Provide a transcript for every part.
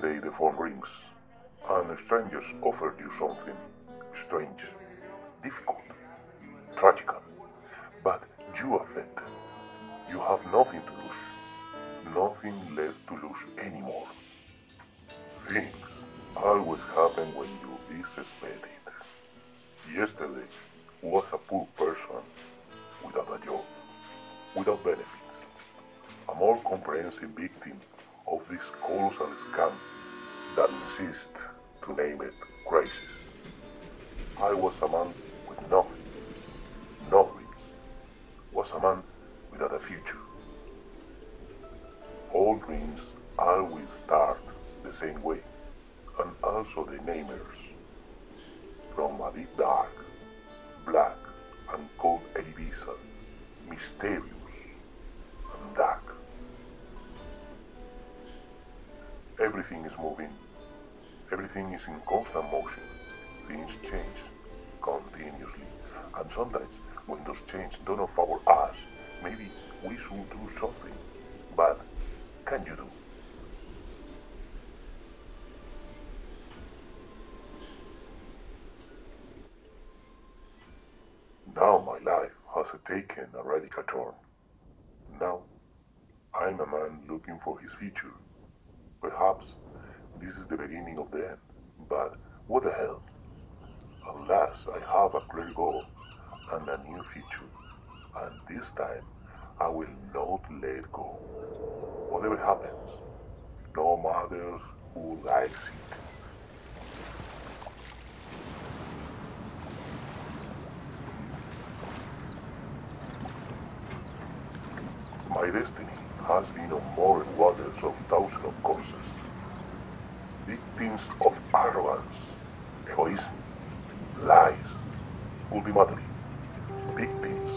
day the phone rings and strangers offer you something strange, difficult, tragical, but you accept. You have nothing to lose, nothing left to lose anymore. Things always happen when you least expect it. Yesterday was a poor person without a job, without benefits, a more comprehensive victim of this colossal scam that insists to name it crisis. I was a man with nothing, no dreams, was a man without a future. All dreams always start the same way, and also the namers, from a deep dark, black and cold abyssal, mysterious and dark. Everything is moving, everything is in constant motion, things change continuously, and sometimes when those changes do not favor us, maybe we should do something, but can you do? Now my life has taken a radical turn. Now I'm a man looking for his future. Perhaps this is the beginning of the end, but what the hell? At last I have a clear goal and a new future, and this time I will not let go. Whatever happens, no matter who likes it. My destiny has been on moral waters of thousands of courses, victims of arrogance, egoism, lies, ultimately victims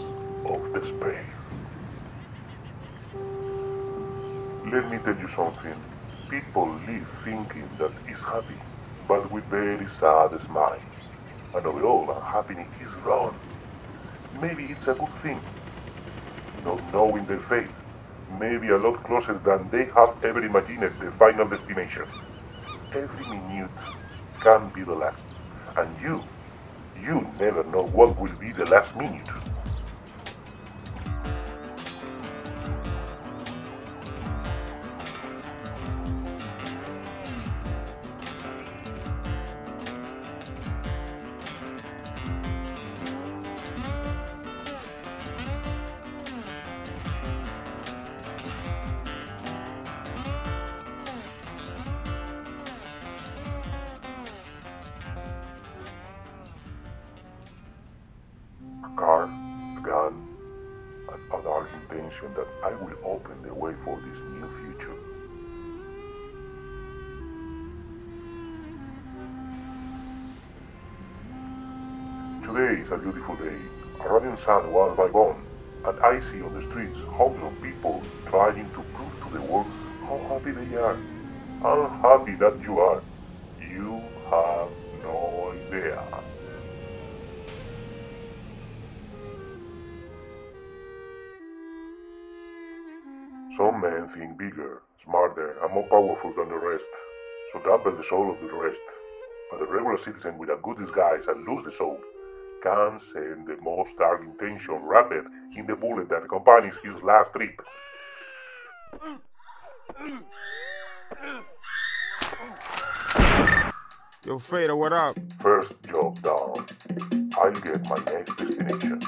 of despair. Let me tell you something. People live thinking that it's happy, but with very sad smile. And overall, unhappiness is wrong. Maybe it's a good thing. Not knowing their fate, maybe a lot closer than they have ever imagined the final destination. Every minute can be the last, and you never know what will be the last minute. A car, a gun, and other intention that I will open the way for this new future. Today is a beautiful day. A radiant sun was by bone, and I see on the streets hundreds of people trying to prove to the world how happy they are. I'm happy that you are. You have no idea. Some men think bigger, smarter, and more powerful than the rest, so dampen the soul of the rest. But the regular citizen with a good disguise and lose the soul can send the most dark intention wrapped in the bullet that accompanies his last trip. Yo, Fader, what up? First job done, I'll get my next destination.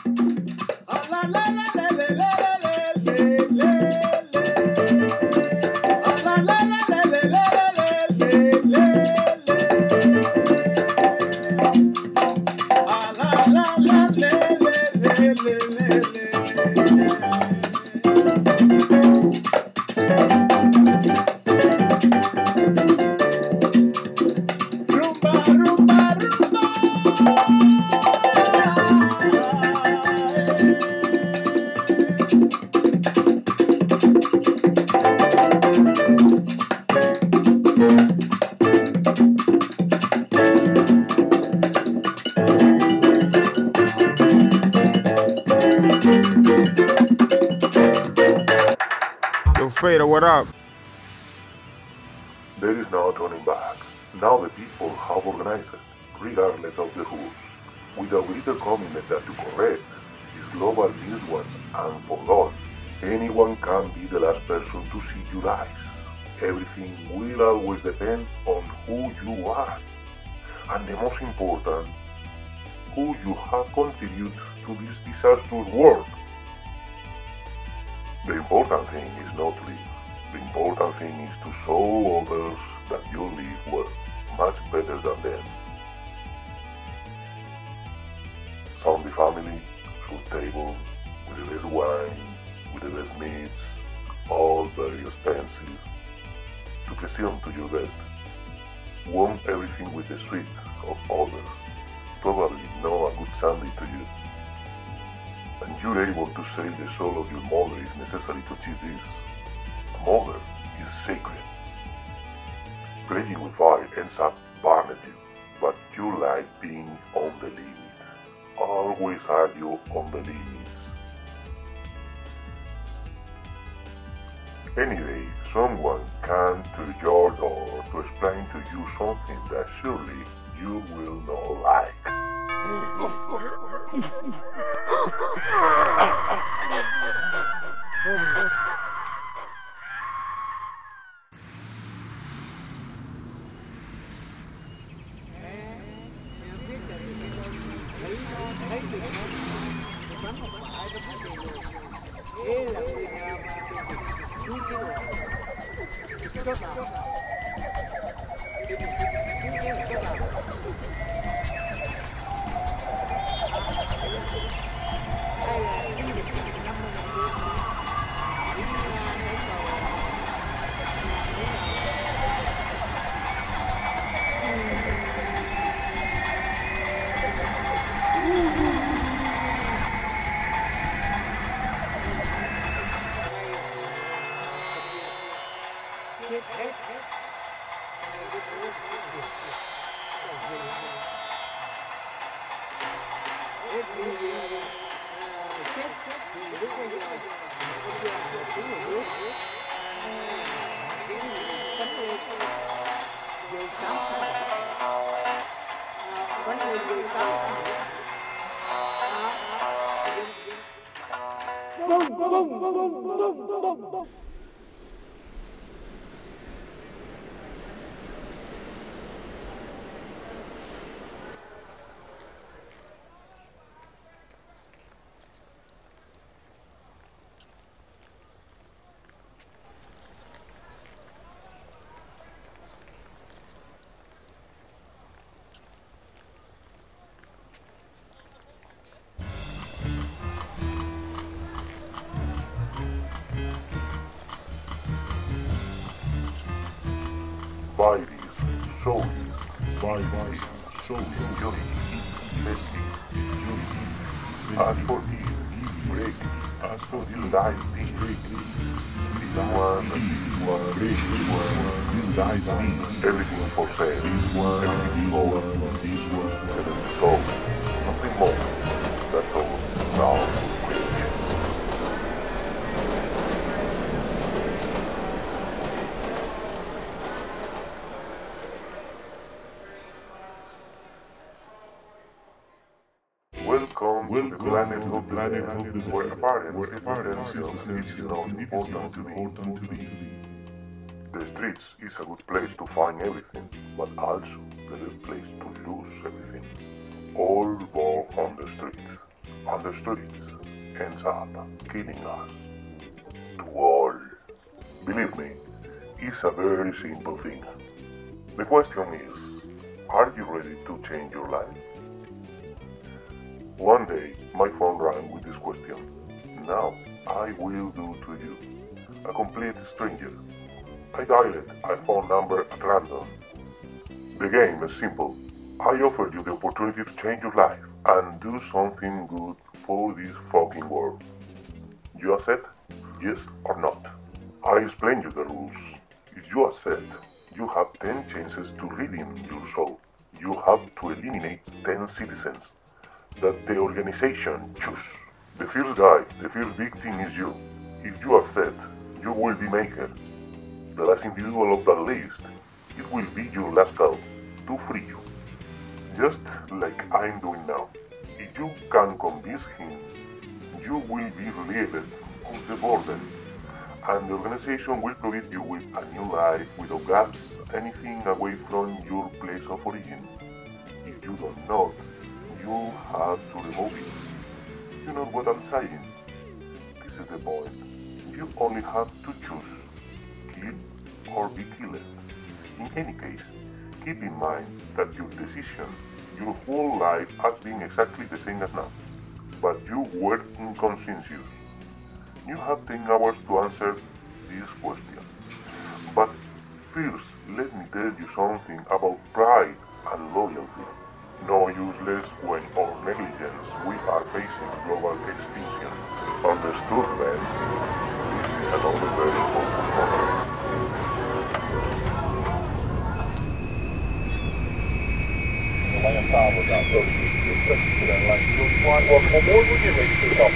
Yo, Fader, what up? There is no turning back. Now the people have organized, regardless of the rules, with a greater commitment that to correct these global misones and for God, anyone can be the last person to see you rise. Everything will always depend on who you are. And the most important, who you have contributed to this disastrous world. The important thing is not to live. The important thing is to show others that you live well, much better than them. Sound the family, good table, with the best wine, with the best meats, all very expensive. To question to your best. Want everything with the sweet of others. Probably know a good Sunday to you. And you're able to save the soul of your mother if necessary to achieve this. A mother is sacred. Playing with fire ends up burning you, but you like being on the limit. Always argue on the limits. Any day, someone can to your door to explain to you something that surely you will not like. By this, so this, by this, so unity, as for this, break, as for this, life, this one, this life, everything for sale, everything over, everything sold, nothing more, that's all, now, Welcome to the planet of the where appearance is essential and important to be. The streets is a good place to find everything, but also the best place to lose everything. All born on the streets. On the streets ends up killing us. To all. Believe me, it's a very simple thing. The question is, are you ready to change your life? One day, my phone rang with this question. Now, I will do to you. A complete stranger. I dialed a phone number at random. The game is simple. I offered you the opportunity to change your life and do something good for this fucking world. You accept? Yes or not? I explain you the rules. If you accept, you have 10 chances to redeem your soul. You have to eliminate 10 citizens that the organization choose. The first guy, the first victim is you. If you accept, you will be maker. The last individual of that list It will be your last call to free you, just like I'm doing now. If you can convince him, you will be relieved of the burden, and the organization will provide you with a new life without gaps, anything away from your place of origin. If you don't know, you have to remove it. You know what I'm saying? This is the point. You only have to choose, kill or be killed. In any case, keep in mind that your decision, your whole life has been exactly the same as now, but you were inconscientious. You have 10 hours to answer this question. But first, let me tell you something about pride and loyalty. No useless when or negligence we are facing global extinction. Understood, man? This is another very important point. Alimentando já todos os processos lá em todo o ano, como mundo e vem ser top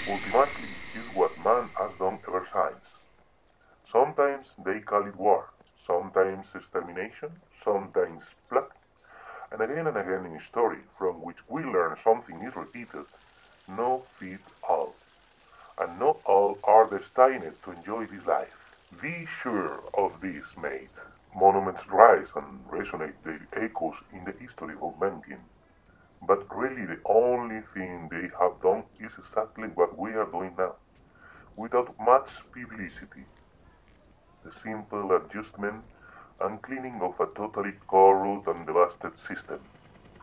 Ultimately, is what man has done ever since. Sometimes they call it war, sometimes extermination, sometimes pluck, and again in history from which we learn something is repeated, no fit all. And not all are destined to enjoy this life. Be sure of this, mate. Monuments rise and resonate their echoes in the history of mankind. But really the only thing they have done is exactly what we are doing now, without much publicity. The simple adjustment and cleaning of a totally corrupt and devastated system.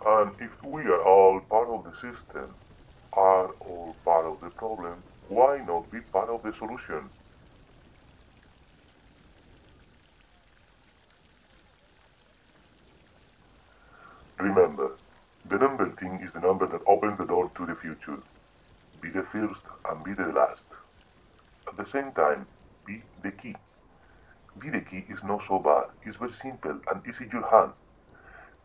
And if we are all part of the system, are all part of the problem, why not be part of the solution? Remember, the number 10 is the number that opens the door to the future. Be the first and be the last. At the same time, be the key. Be the key is not so bad, it's very simple and easy in your hand.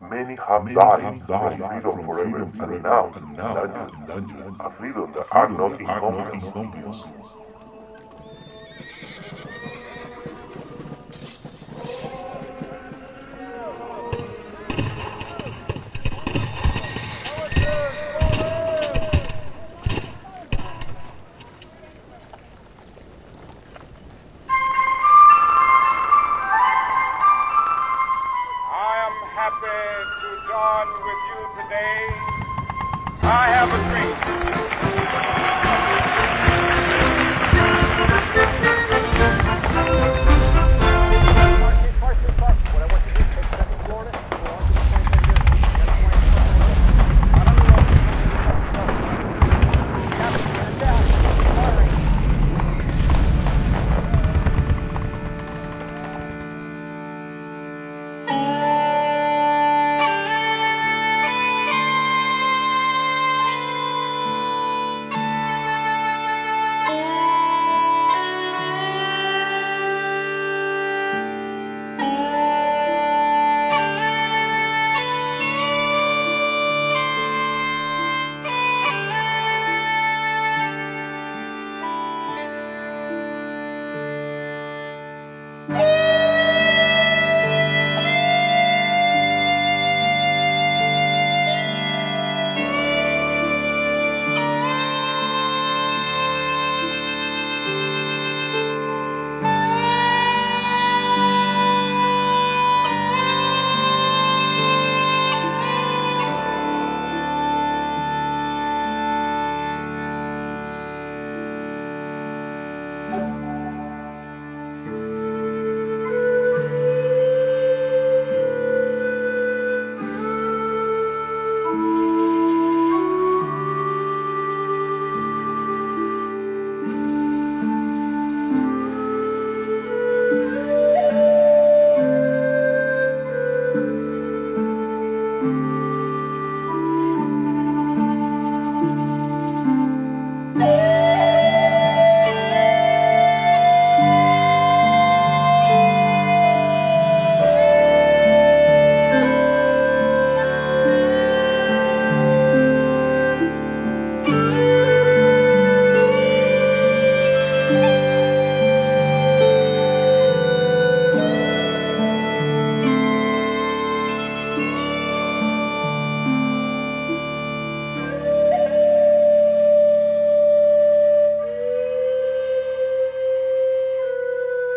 Many have died from freedom forever, and now in danger, a freedom that are not incomprehensible. I have a dream.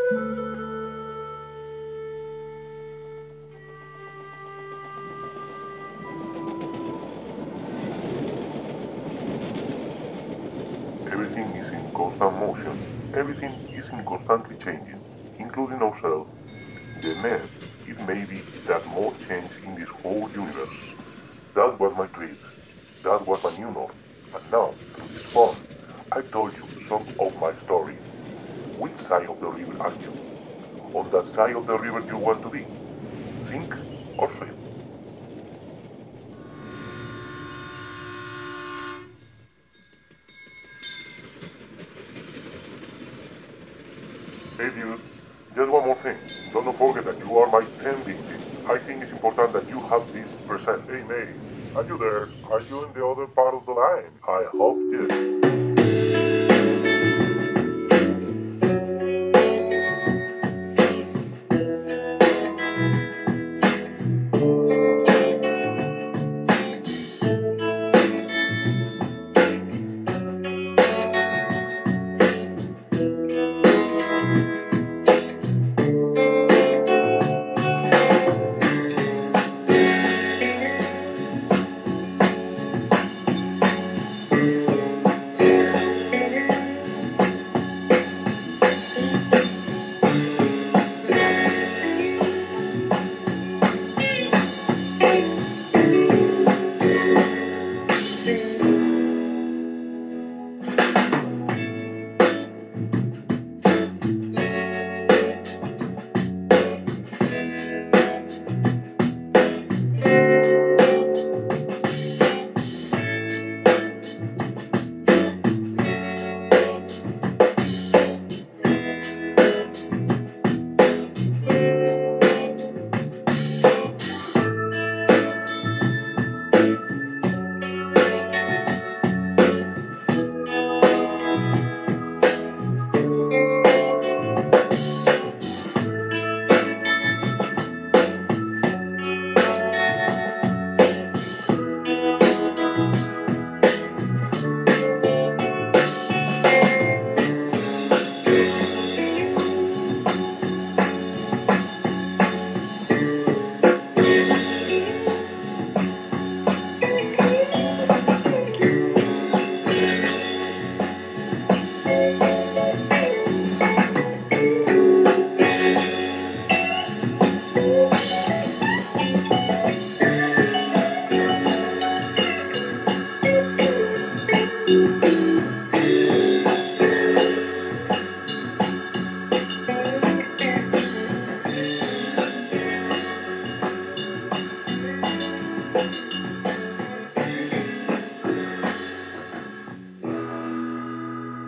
Everything is in constant motion. Everything is in constantly changing, including ourselves. The it may be that more change in this whole universe. That was my creed. That was my new north. And now, through this phone, I told you some of my story. Which side of the river are you? On that side of the river you want to be? Sink or swim? Hey dude, just one more thing. Don't forget that you are my 10th victim. I think it's important that you have this present. Hey mate, are you there? Are you in the other part of the line? I hope yes.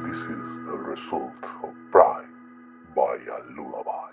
This is the result of pride by a lullaby.